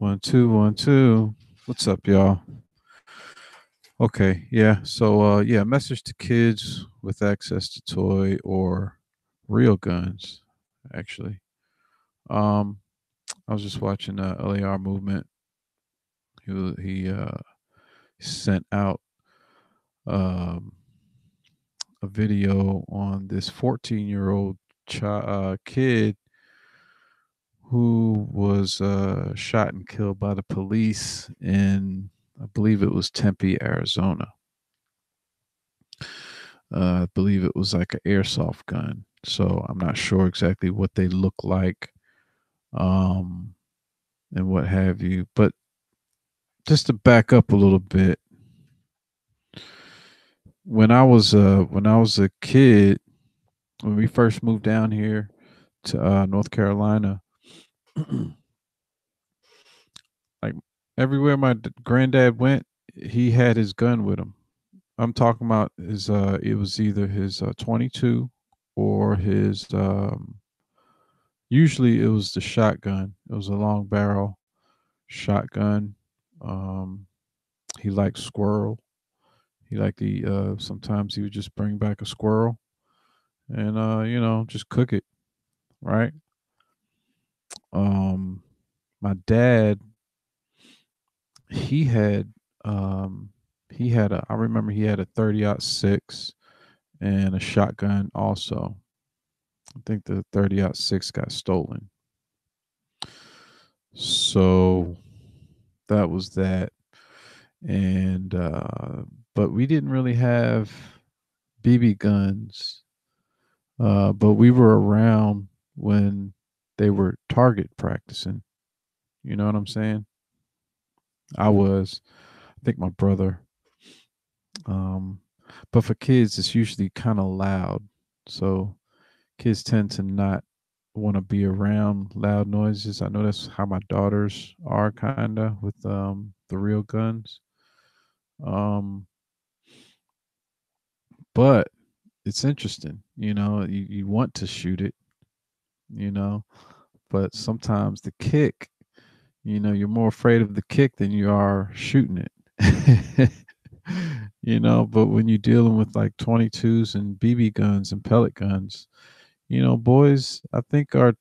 One, two, one, two. What's up, y'all? Okay, yeah. So, message to kids with access to toy or real guns. Actually, um, I was just watching LAR movement. He sent out um a video on this 14-year-old kid who was shot and killed by the police in, I believe it was Tempe, Arizona. I believe it was like an airsoft gun. So I'm not sure exactly what they look like, um, and what have you. But just to back up a little bit, when I was a kid, when we first moved down here to North Carolina, like everywhere my granddad went, he had his gun with him. I'm talking about his. It was either his 22 or his. Usually, it was the shotgun. It was a long barrel shotgun. Um, he liked squirrel. He liked the. Sometimes he would just bring back a squirrel and just cook it. Right. Um, my dad, he had um he had a. I remember he had a 30-06 and a shotgun also. I think the 30-06 got stolen. So that was that. And but we didn't really have BB guns. But we were around when they were target practicing. You know what I'm saying? I was. I think my brother. Um, but for kids, it's usually kind of loud. So kids tend to not want to be around loud noises. I know that's how my daughters are kind of with the real guns. Um, but it's interesting, you want to shoot it, you know, but sometimes the kick, you're more afraid of the kick than you are shooting it. But when you're dealing with like 22s and BB guns and pellet guns, boys, I think are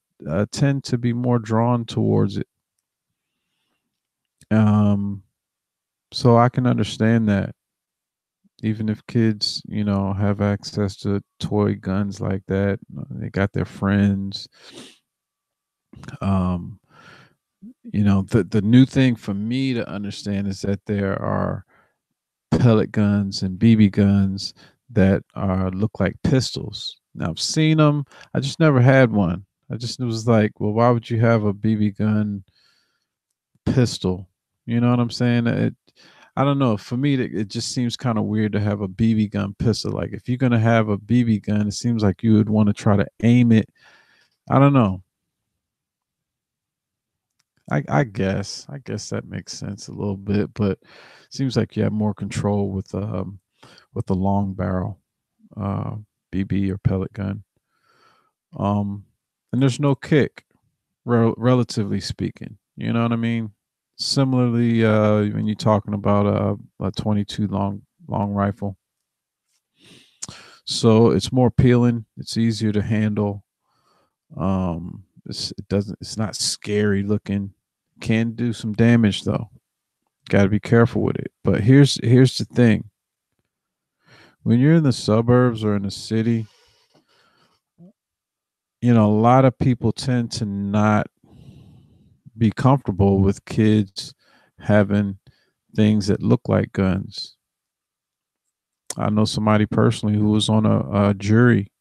tend to be more drawn towards it. Um, so I can understand that. Even if kids, have access to toy guns like that, they got their friends. Um, the new thing for me to understand is that there are pellet guns and BB guns that look like pistols. Now I've seen them. I just never had one. I just was like, well, why would you have a BB gun pistol? You know what I'm saying? I don't know. For me, it just seems kind of weird to have a BB gun pistol. Like if you're gonna have a BB gun, it seems like you would want to try to aim it. I don't know. I guess that makes sense a little bit, but seems like you have more control with the long barrel uh, BB or pellet gun. Um, and there's no kick, relatively speaking. You know what I mean? Similarly, when you're talking about a 22 long rifle, so it's more appealing. It's easier to handle. It's not scary looking. Can do some damage though. Got to be careful with it. But here's the thing: when you're in the suburbs or in the city, a lot of people tend to not be comfortable with kids having things that look like guns. I know somebody personally who was on a jury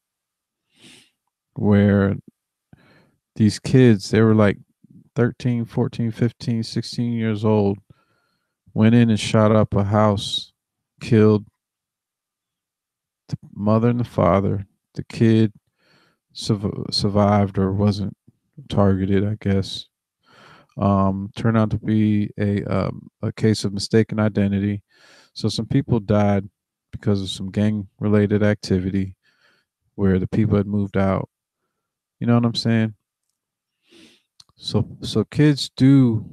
where these kids, they were like 13, 14, 15, 16 years old, went in and shot up a house, killed the mother and the father. The kid survived or wasn't targeted, I guess. Turned out to be a case of mistaken identity. So some people died because of some gang related activity where the people had moved out. You know what I'm saying? So kids do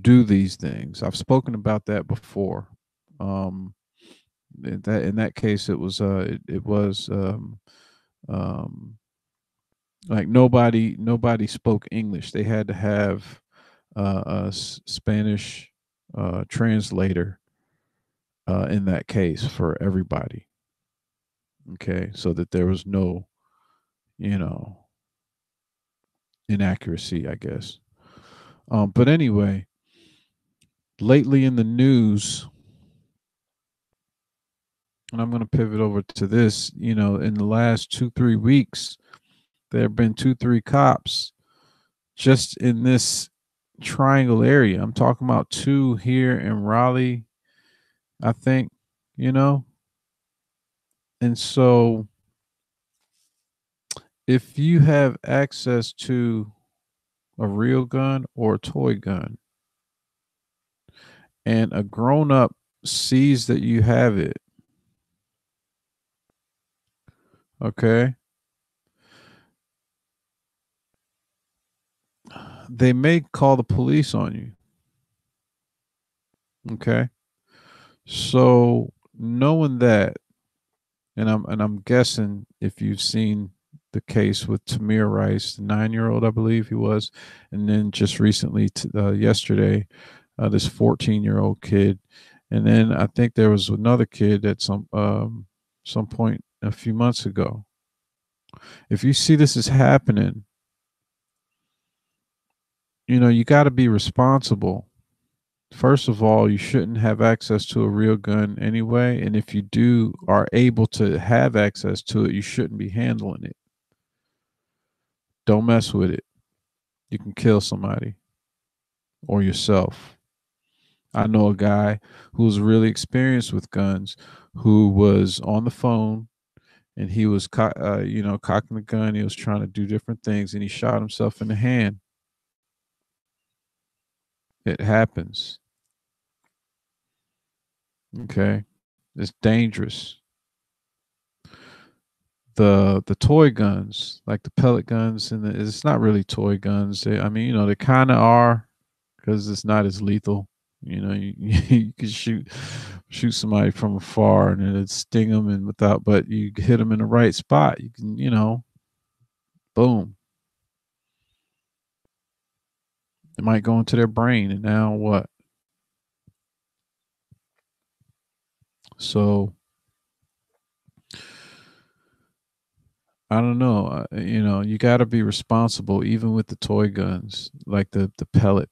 do these things. I've spoken about that before. Um, in that case, it was um, like nobody spoke English. They had to have Spanish translator in that case for everybody. Okay, so that there was no, you know, inaccuracy, I guess. But anyway, lately in the news, and I'm going to pivot over to this. In the last 2 3 weeks, there have been 2 3 cops just in this triangle area. I'm talking about two here in Raleigh, I think. You know, and so if you have access to a real gun or a toy gun, and a grown up sees that you have it, okay, they may call the police on you. Okay. So knowing that, and I'm guessing if you've seen the case with Tamir Rice, the 9-year old, I believe he was, and then just recently, yesterday, this 14-year-old kid, and then I think there was another kid at some point a few months ago. If you see this is happening, you got to be responsible. First of all, you shouldn't have access to a real gun anyway. And if you do are able to have access to it, you shouldn't be handling it. Don't mess with it. You can kill somebody or yourself. I know a guy who's really experienced with guns who was on the phone and he was, cocking the gun. He was trying to do different things and he shot himself in the hand. It happens. Okay. It's dangerous. The toy guns, like the pellet guns, and it's not really toy guns. I mean, they kind of are because it's not as lethal. You can shoot somebody from afar and it'd sting them, and but you hit them in the right spot, you can, boom, it might go into their brain, and now what? So I don't know. You got to be responsible, even with the toy guns, like the pellet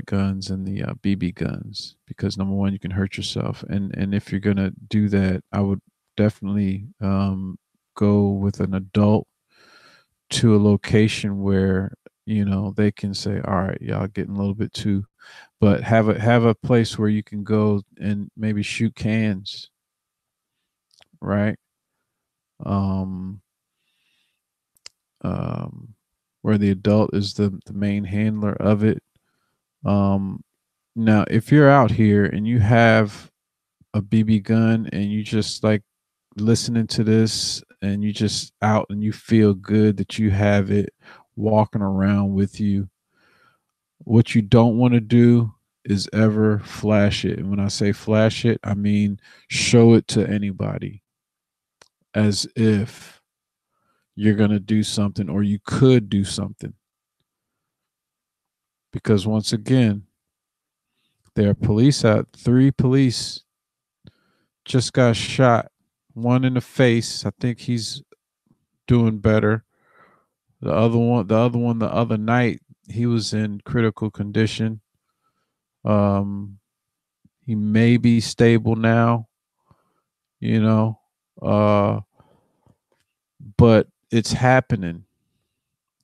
guns and the BB guns, because number one, you can hurt yourself, and if you're gonna do that, I would definitely go with an adult to a location where they can say, "All right, y'all getting a little bit too," but have a place where you can go and maybe shoot cans, right? Um, um, where the adult is the main handler of it. Um, Now, if you're out here and you have a BB gun and you just like listening to this and you just out and you feel good that you have it walking around with you, what you don't want to do is ever flash it. And when I say flash it, I mean show it to anybody as if you're going to do something or you could do something. Because once again, there are police out. 3 police just got shot. One in the face. I think he's doing better. The other night, he was in critical condition. Um, he may be stable now, you know, uh, but it's happening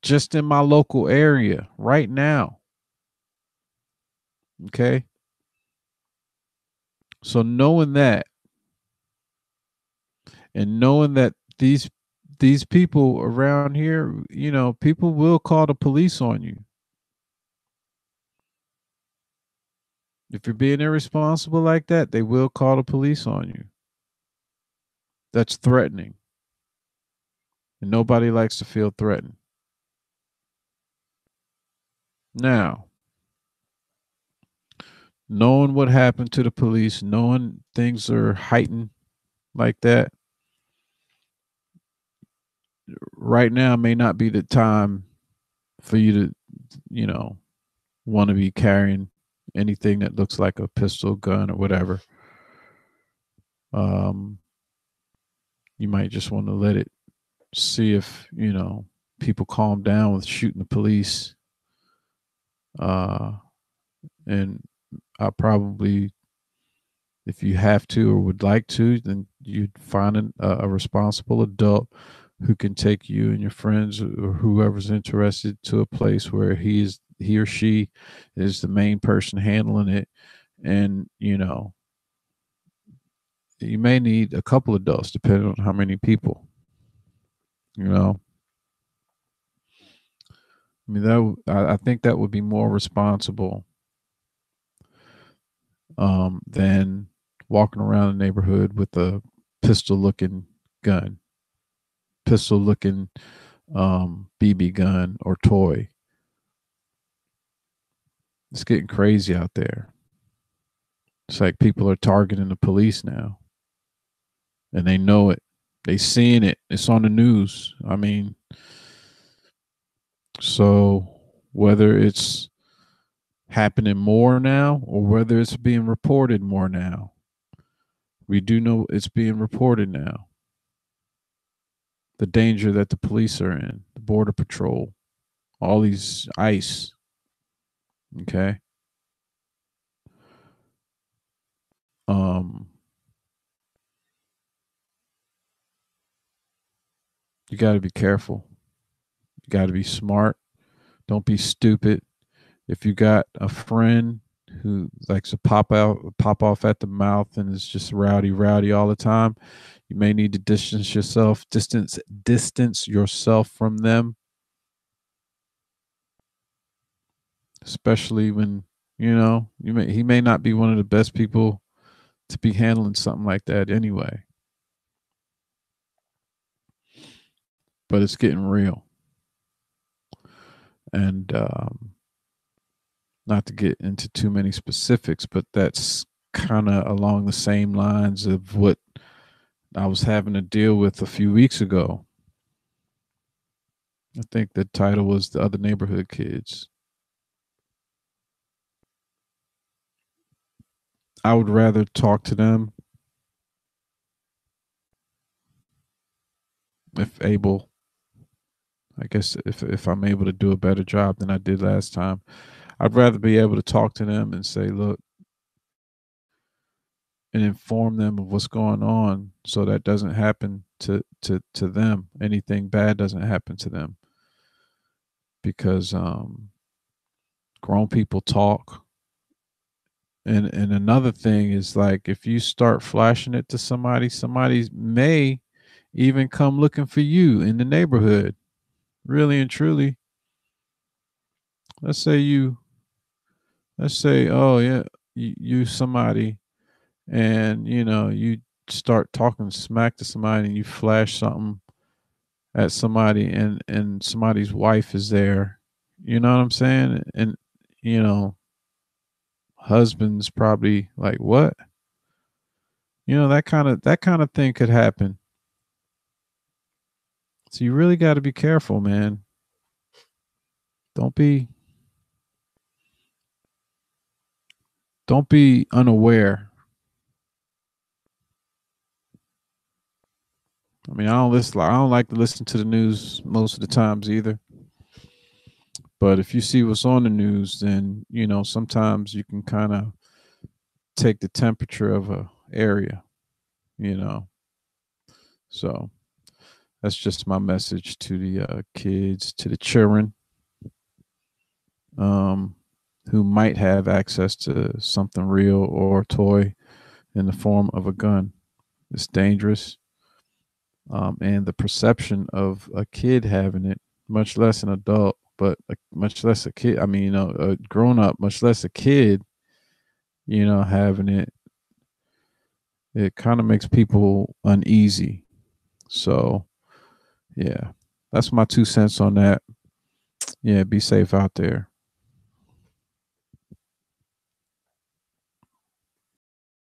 just in my local area right now. Okay, so knowing that, and knowing that these people around here, people will call the police on you if you're being irresponsible like that. They will call the police on you. That's threatening, and nobody likes to feel threatened. Now, knowing what happened to the police, knowing things are heightened like that, right now may not be the time for you to, you know, want to be carrying anything that looks like a pistol, gun, or whatever. Um, you might just want to let it see if, people calm down with shooting the police. And I probably, if you have to or would like to, then you'd find a responsible adult who can take you and your friends or whoever's interested to a place where he or she is the main person handling it. And you may need a couple adults depending on how many people. You know, I mean I think that would be more responsible than walking around the neighborhood with a pistol looking gun, pistol looking BB gun or toy. It's getting crazy out there. It's like people are targeting the police now, and they know it. They seeing it. It's on the news. I mean, so whether it's happening more now or whether it's being reported more now, we do know it's being reported now. The danger that the police are in, the border patrol, all these ICE. Okay. Um, you got to be careful. You got to be smart. Don't be stupid. If you got a friend who likes to pop off at the mouth, and is just rowdy all the time, you may need to distance yourself from them, especially when he may not be one of the best people to be handling something like that anyway. But it's getting real, and not to get into too many specifics, but that's kind of along the same lines of what I was having to deal with a few weeks ago. I think the title was The Other Neighborhood Kids. I would rather talk to them if able. I guess if I'm able to do a better job than I did last time, I'd rather be able to talk to them and say, look, and inform them of what's going on so that doesn't happen to them. Anything bad doesn't happen to them. Because grown people talk. And another thing is, like, if you start flashing it to somebody may even come looking for you in the neighborhood. Really and truly. Let's say oh yeah, you somebody, and you start talking smack to somebody, and you flash something at somebody, and somebody's wife is there. You know what I'm saying? And you know, husband's probably like, what? That kind of thing could happen. So you really got to be careful, man. Don't be don't be unaware. I mean, I don't like to listen to the news most of the times either. But if you see what's on the news, then sometimes you can kind of take the temperature of a area. You know, so that's just my message to the kids, to the children, um, who might have access to something real or a toy in the form of a gun. It's dangerous. And the perception of a kid having it, much less an adult, but much less a kid. I mean, a grown up, much less a kid, having it, it kind of makes people uneasy. So, yeah, that's my 2 cents on that. Yeah, be safe out there.